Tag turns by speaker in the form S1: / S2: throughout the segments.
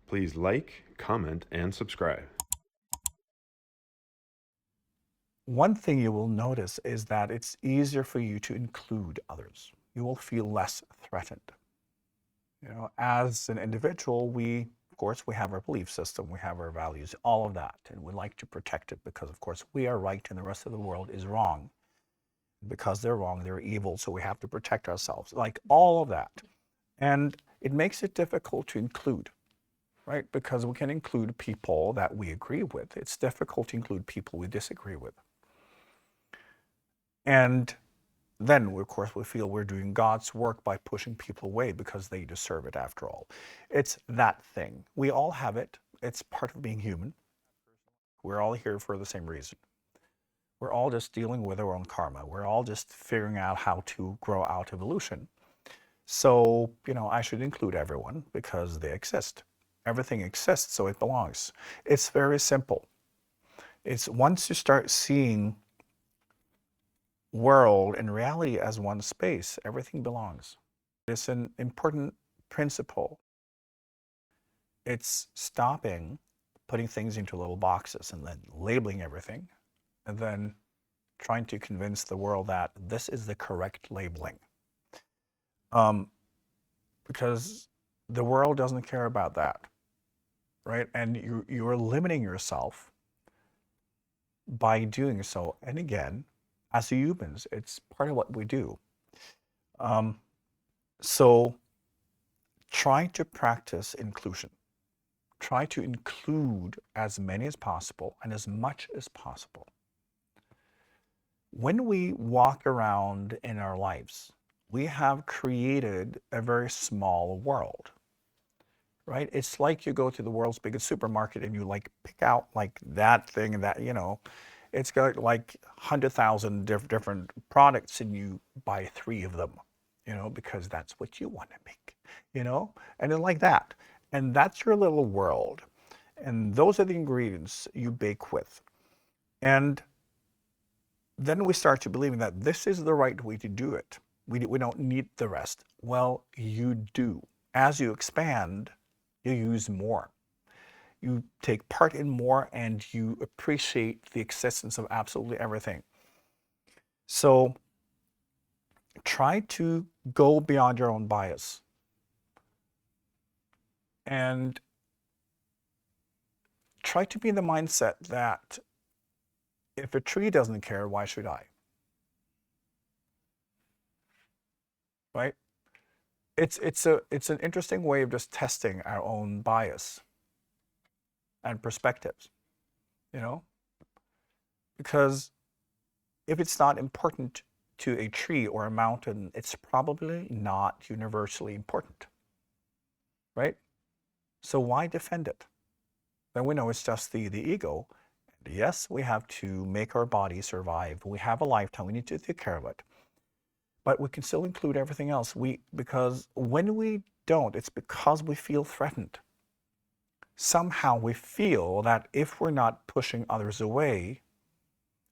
S1: Please like, comment, and subscribe.
S2: One thing you will notice is that it's easier for you to include others. You will feel less threatened. As an individual, of course, we have our belief system, we have our values, all of that, and we like to protect it because, of course, we are right and the rest of the world is wrong. Because they're wrong, they're evil, so we have to protect ourselves, like all of that. And it makes it difficult to include, right? Because we can include people that we agree with. It's difficult to include people we disagree with. And then, of course, we feel we're doing God's work by pushing people away because they deserve it after all. It's that thing. We all have it. It's part of being human. We're all here for the same reason. We're all just dealing with our own karma. We're all just figuring out how to grow out evolution. So, I should include everyone because they exist. Everything exists, so it belongs. It's very simple. It's once you start seeing world and reality as one space, everything belongs. It's an important principle. It's stopping putting things into little boxes and then labeling everything and then trying to convince the world that this is the correct labeling. Because the world doesn't care about that, right? And you are limiting yourself by doing so. And again, as humans, it's part of what we do. So try to practice inclusion. Try to include as many as possible and as much as possible. When we walk around in our lives, we have created a very small world, right? It's like you go to the world's biggest supermarket and you pick out that thing and that, it's got 100,000 different products and you buy 3 of them, because that's what you want to make, and then like that. And that's your little world. And those are the ingredients you bake with. And then we start to believing that this is the right way to do it. We don't need the rest. Well, you do. As you expand, you use more. You take part in more and you appreciate the existence of absolutely everything. So try to go beyond your own bias. And try to be in the mindset that if a tree doesn't care, why should I? Right? It's an interesting way of just testing our own bias and perspectives, because if it's not important to a tree or a mountain, it's probably not universally important, right? So why defend it? Then we know it's just the ego. And yes, we have to make our body survive. We have a lifetime. We need to take care of it. But we can still include everything else. Because when we don't, it's because we feel threatened. Somehow we feel that if we're not pushing others away,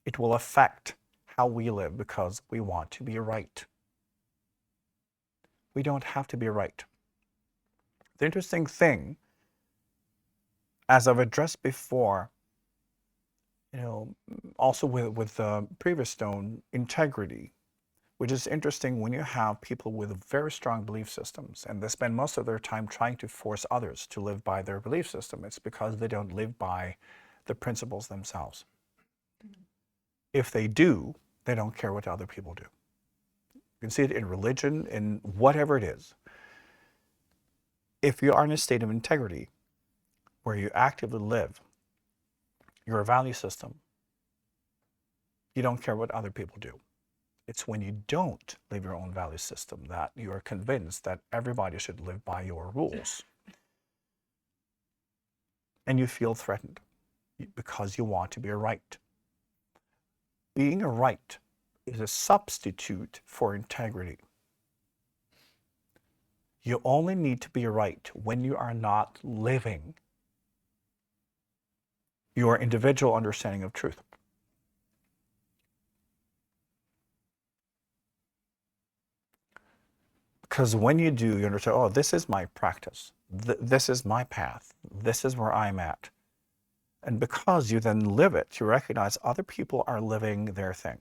S2: it will affect how we live because we want to be right. We don't have to be right. The interesting thing, as I've addressed before, also with the previous stone, integrity, which is interesting when you have people with very strong belief systems and they spend most of their time trying to force others to live by their belief system. It's because they don't live by the principles themselves. If they do, they don't care what other people do. You can see it in religion, in whatever it is. If you are in a state of integrity, where you actively live your value system, you don't care what other people do. It's when you don't live your own value system that you are convinced that everybody should live by your rules. And you feel threatened because you want to be right. Being a right is a substitute for integrity. You only need to be right when you are not living your individual understanding of truth. Because when you do, you understand, oh, this is my practice. This is my path. This is where I'm at. And because you then live it, you recognize other people are living their thing.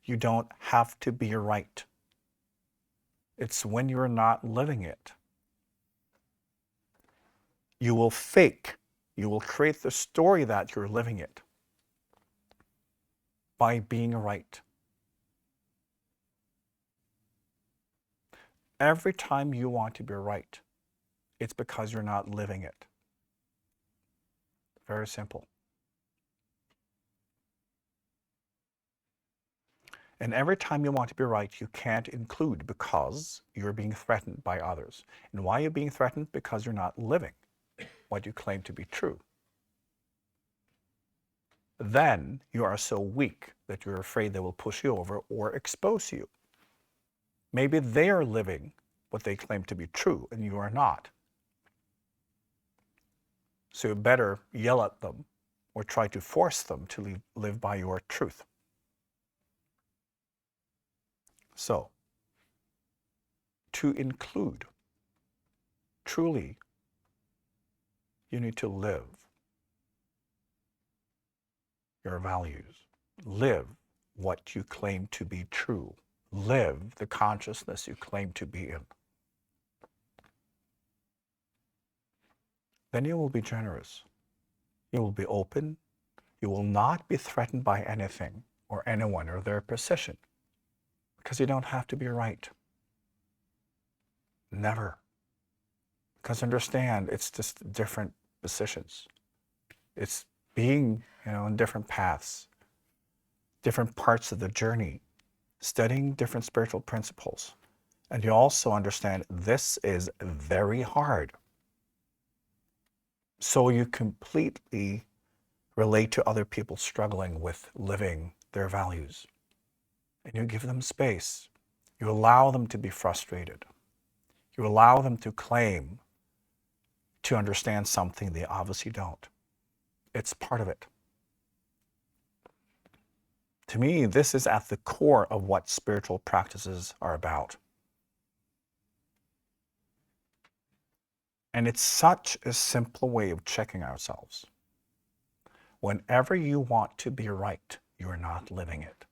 S2: You don't have to be right. It's when you're not living it. You will fake, you will create the story that you're living it by being right. Every time you want to be right, it's because you're not living it. Very simple. And every time you want to be right, you can't include because you're being threatened by others. And why are you being threatened? Because you're not living what you claim to be true. Then you are so weak that you're afraid they will push you over or expose you. Maybe they are living what they claim to be true and you are not. So you better yell at them or try to force them to live by your truth. So, to include, truly, you need to live your values. Live what you claim to be true. Live the consciousness you claim to be in. Then you will be generous. You will be open. You will not be threatened by anything or anyone or their position because you don't have to be right. Never. Because understand, it's just different positions. It's being, in different paths, different parts of the journey, studying different spiritual principles. And you also understand this is very hard. So you completely relate to other people struggling with living their values. And you give them space. You allow them to be frustrated. You allow them to claim to understand something they obviously don't. It's part of it. To me, this is at the core of what spiritual practices are about. And it's such a simple way of checking ourselves. Whenever you want to be right, you're not living it.